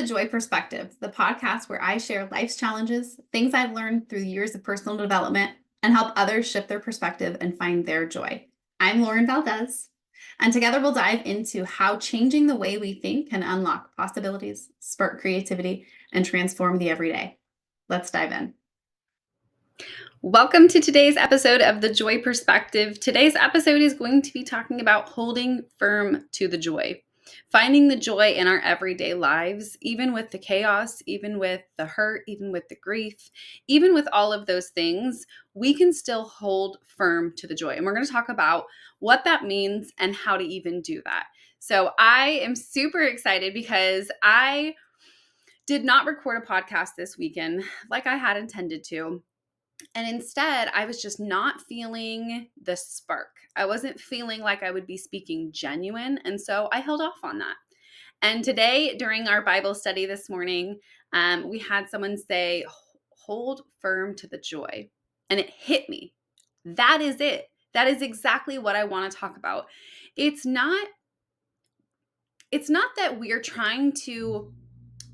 The Joy Perspective, the podcast where I share life's challenges, things I've learned through years of personal development, and help others shift their perspective and find their joy. I'm Lauren Valdez, and together we'll dive into how changing the way we think can unlock possibilities, spark creativity, and transform the everyday. Let's dive in. Welcome to today's episode of The Joy Perspective. Today's episode is going to be talking about holding firm to the joy. Finding the joy in our everyday lives, even with the chaos, even with the hurt, even with the grief, even with all of those things, we can still hold firm to the joy. And we're going to talk about what that means and how to even do that. So I am super excited because I did not record a podcast this weekend like I had intended to. And instead, I was just not feeling the spark. I wasn't feeling like I would be speaking genuine. And so I held off on that. And today, during our Bible study this morning, we had someone say, hold firm to the joy. And it hit me. That is it. That is exactly what I want to talk about. It's not that we are trying to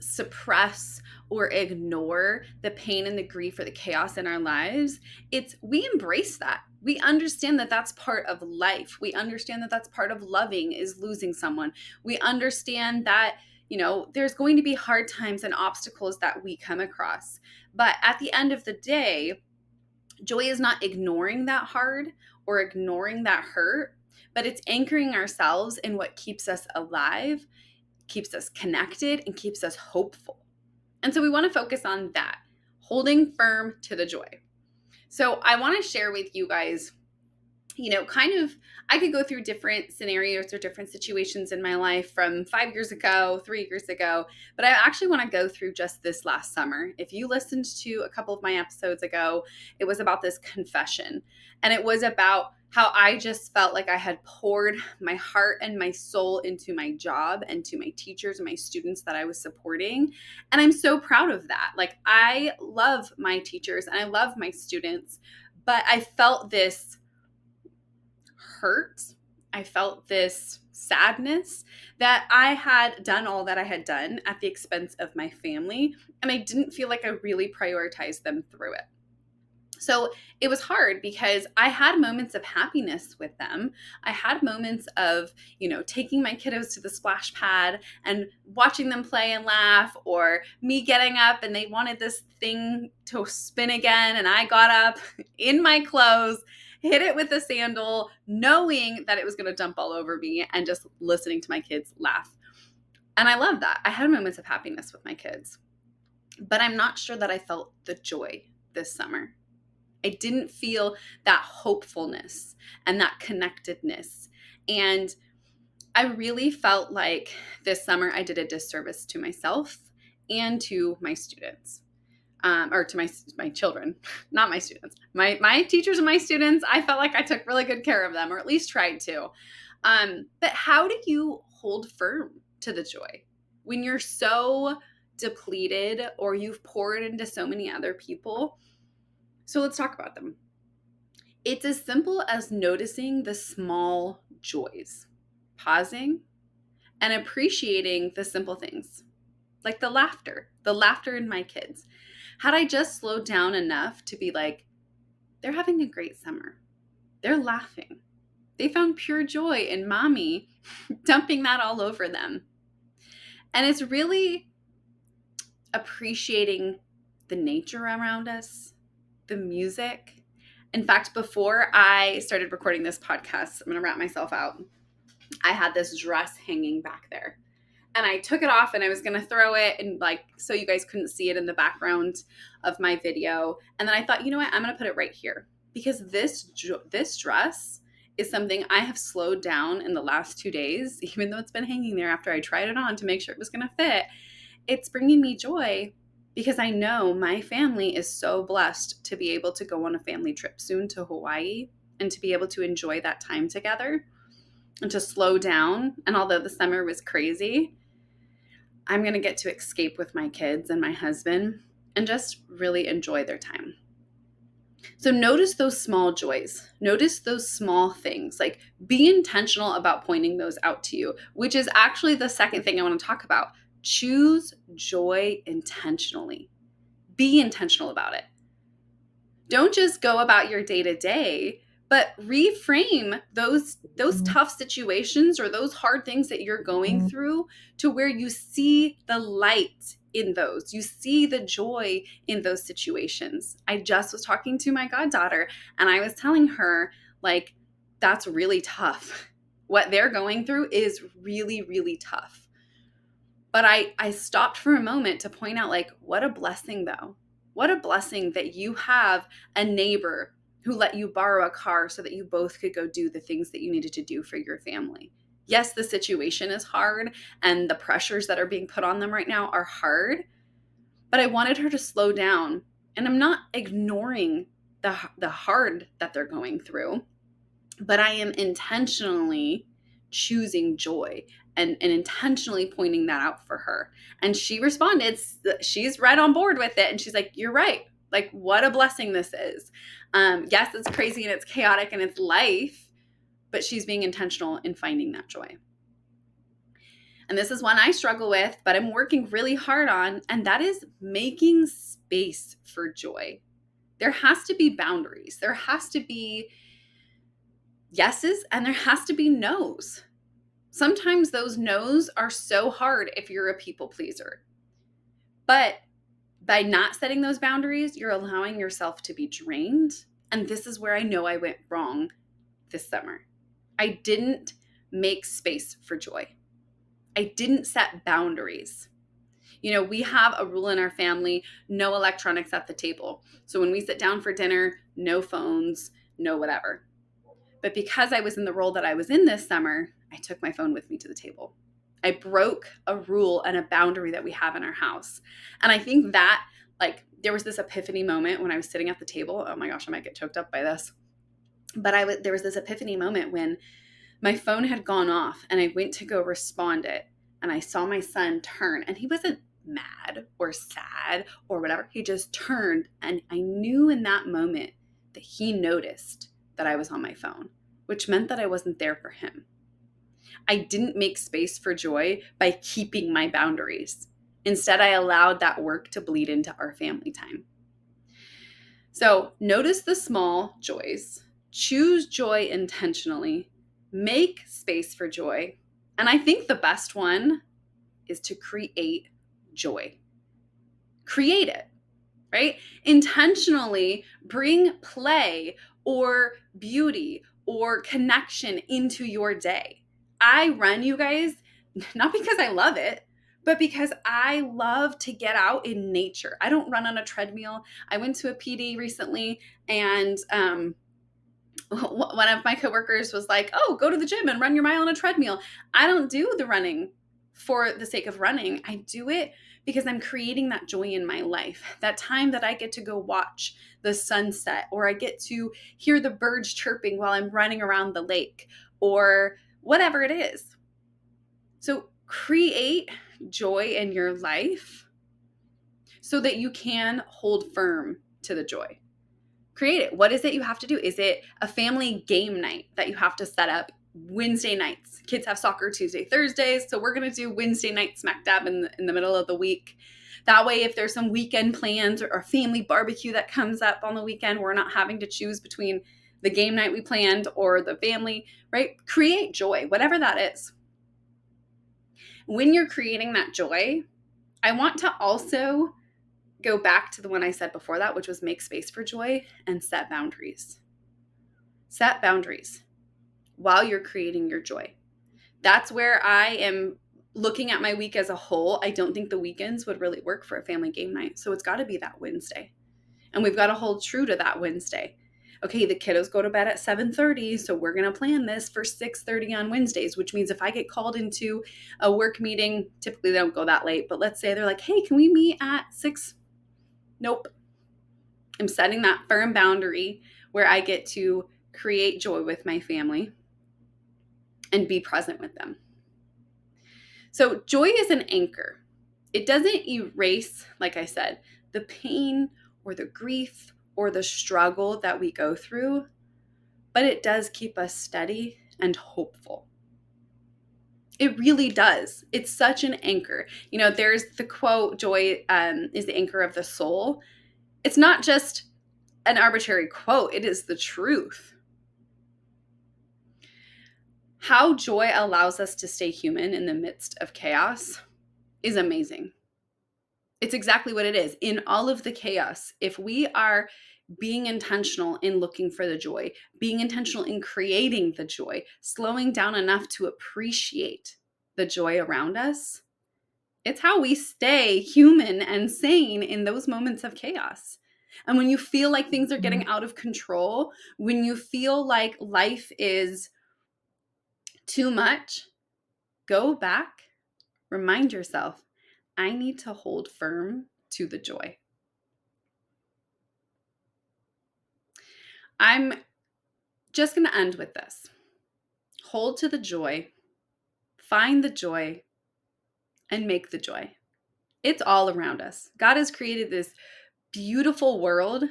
suppress or ignore the pain and the grief or the chaos in our lives. It's we embrace that. We understand that that's part of life. We understand that that's part of loving is losing someone. We understand that, there's going to be hard times and obstacles that we come across. But at the end of the day, joy is not ignoring that hard or ignoring that hurt, but it's anchoring ourselves in what keeps us alive, keeps us connected, and keeps us hopeful. And so we want to focus on that, holding firm to the joy. So I want to share with you guys, I could go through different scenarios or different situations in my life from 5 years ago, 3 years ago, but I actually want to go through just this last summer. If you listened to a couple of my episodes ago, it was about this confession, and it was about how I just felt like I had poured my heart and my soul into my job and to my teachers and my students that I was supporting. And I'm so proud of that. Like, I love my teachers and I love my students, but I felt this hurt. I felt this sadness that I had done all that I had done at the expense of my family, and I didn't feel like I really prioritized them through it. So it was hard because I had moments of happiness with them. I had moments of, taking my kiddos to the splash pad and watching them play and laugh, or me getting up and they wanted this thing to spin again. And I got up in my clothes, hit it with a sandal, knowing that it was going to dump all over me, and just listening to my kids laugh. And I love that. I had moments of happiness with my kids, but I'm not sure that I felt the joy this summer. I didn't feel that hopefulness and that connectedness. And I really felt like this summer I did a disservice to myself and to my students, or to my children, not my students. My teachers and my students, I felt like I took really good care of them, or at least tried to. But how do you hold firm to the joy when you're so depleted or you've poured into so many other people? So let's talk about them. It's as simple as noticing the small joys, pausing and appreciating the simple things, like the laughter in my kids. Had I just slowed down enough to be like, they're having a great summer. They're laughing. They found pure joy in mommy dumping that all over them. And it's really appreciating the nature around us, the music. In fact, before I started recording this podcast, I'm going to wrap myself out. I had this dress hanging back there, and I took it off and I was going to throw it and so you guys couldn't see it in the background of my video. And then I thought, you know what? I'm going to put it right here, because this dress is something I have slowed down in the last 2 days, even though it's been hanging there after I tried it on to make sure it was going to fit. It's bringing me joy, because I know my family is so blessed to be able to go on a family trip soon to Hawaii and to be able to enjoy that time together and to slow down. And although the summer was crazy, I'm going to get to escape with my kids and my husband and just really enjoy their time. So notice those small joys. Notice those small things. Like, be intentional about pointing those out to you, which is actually the second thing I want to talk about. Choose joy intentionally. Be intentional about it. Don't just go about your day to day, but reframe those tough situations or those hard things that you're going through to where you see the light in those. You see the joy in those situations. I just was talking to my goddaughter and I was telling her, like, that's really tough. What they're going through is really, really tough. But I stopped for a moment to point out, like, what a blessing though. What a blessing that you have a neighbor who let you borrow a car so that you both could go do the things that you needed to do for your family. Yes, the situation is hard and the pressures that are being put on them right now are hard, but I wanted her to slow down. And I'm not ignoring the hard that they're going through, but I am intentionally choosing joy and intentionally pointing that out for her. And she responded, she's right on board with it. And she's like, you're right. Like, what a blessing this is. Yes, it's crazy and it's chaotic and it's life, but she's being intentional in finding that joy. And this is one I struggle with, but I'm working really hard on, and that is making space for joy. There has to be boundaries. There has to be yeses and there has to be no's. Sometimes those no's are so hard if you're a people pleaser. But by not setting those boundaries, you're allowing yourself to be drained. And this is where I know I went wrong this summer. I didn't make space for joy. I didn't set boundaries. You know, we have a rule in our family, no electronics at the table. So when we sit down for dinner, no phones, no whatever. But because I was in the role that I was in this summer, I took my phone with me to the table. I broke a rule and a boundary that we have in our house. And I think that, like, there was this epiphany moment when I was sitting at the table. Oh my gosh, I might get choked up by this. But there was this epiphany moment when my phone had gone off and I went to go respond it. And I saw my son turn, and he wasn't mad or sad or whatever. He just turned, and I knew in that moment that he noticed that I was on my phone, which meant that I wasn't there for him. I didn't make space for joy by keeping my boundaries. Instead, I allowed that work to bleed into our family time. So notice the small joys. Choose joy intentionally. Make space for joy. And I think the best one is to create joy. Create it, right? Intentionally bring play or beauty or connection into your day. I run, you guys, not because I love it, but because I love to get out in nature. I don't run on a treadmill. I went to a PD recently, and one of my coworkers was like, oh, go to the gym and run your mile on a treadmill. I don't do the running for the sake of running. I do it because I'm creating that joy in my life, that time that I get to go watch the sunset, or I get to hear the birds chirping while I'm running around the lake, or whatever it is. So create joy in your life so that you can hold firm to the joy. Create it. What is it you have to do? Is it a family game night that you have to set up Wednesday nights? Kids have soccer Tuesday, Thursdays. So we're going to do Wednesday night smack dab in the middle of the week. That way, if there's some weekend plans or a family barbecue that comes up on the weekend, we're not having to choose between the game night we planned or the family, right? Create joy, whatever that is. When you're creating that joy, I want to also go back to the one I said before that, which was make space for joy and set boundaries. Set boundaries while you're creating your joy. That's where I am looking at my week as a whole. I don't think the weekends would really work for a family game night. So it's got to be that Wednesday. And we've got to hold true to that Wednesday. Okay, the kiddos go to bed at 7:30, so we're going to plan this for 6:30 on Wednesdays, which means if I get called into a work meeting, typically they don't go that late, but let's say they're like, hey, can we meet at 6? Nope. I'm setting that firm boundary where I get to create joy with my family and be present with them. So joy is an anchor. It doesn't erase, like I said, the pain or the grief or the struggle that we go through, but it does keep us steady and hopeful. It really does. It's such an anchor. You know, there's the quote, joy is the anchor of the soul. It's not just an arbitrary quote, it is the truth. How joy allows us to stay human in the midst of chaos is amazing. It's exactly what it is. In all of the chaos, if we are being intentional in looking for the joy, being intentional in creating the joy, slowing down enough to appreciate the joy around us, it's how we stay human and sane in those moments of chaos. And when you feel like things are getting out of control, when you feel like life is too much, go back, remind yourself, I need to hold firm to the joy. I'm just going to end with this. Hold to the joy, find the joy, and make the joy. It's all around us. God has created this beautiful world.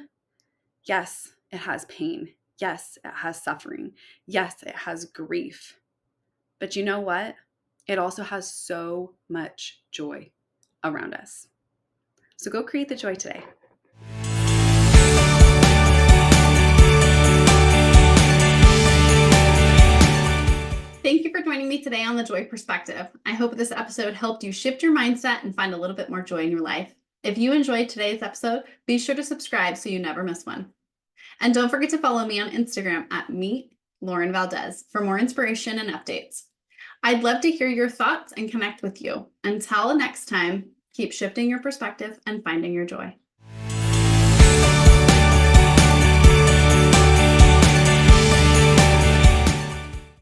Yes, it has pain. Yes, it has suffering. Yes, it has grief. But you know what? It also has so much joy around us. So go create the joy today. Thank you for joining me today on The Joy Perspective. I hope this episode helped you shift your mindset and find a little bit more joy in your life. If you enjoyed today's episode, be sure to subscribe so you never miss one. And don't forget to follow me on Instagram at Meet Lauren Valdez for more inspiration and updates. I'd love to hear your thoughts and connect with you. Until next time, keep shifting your perspective and finding your joy.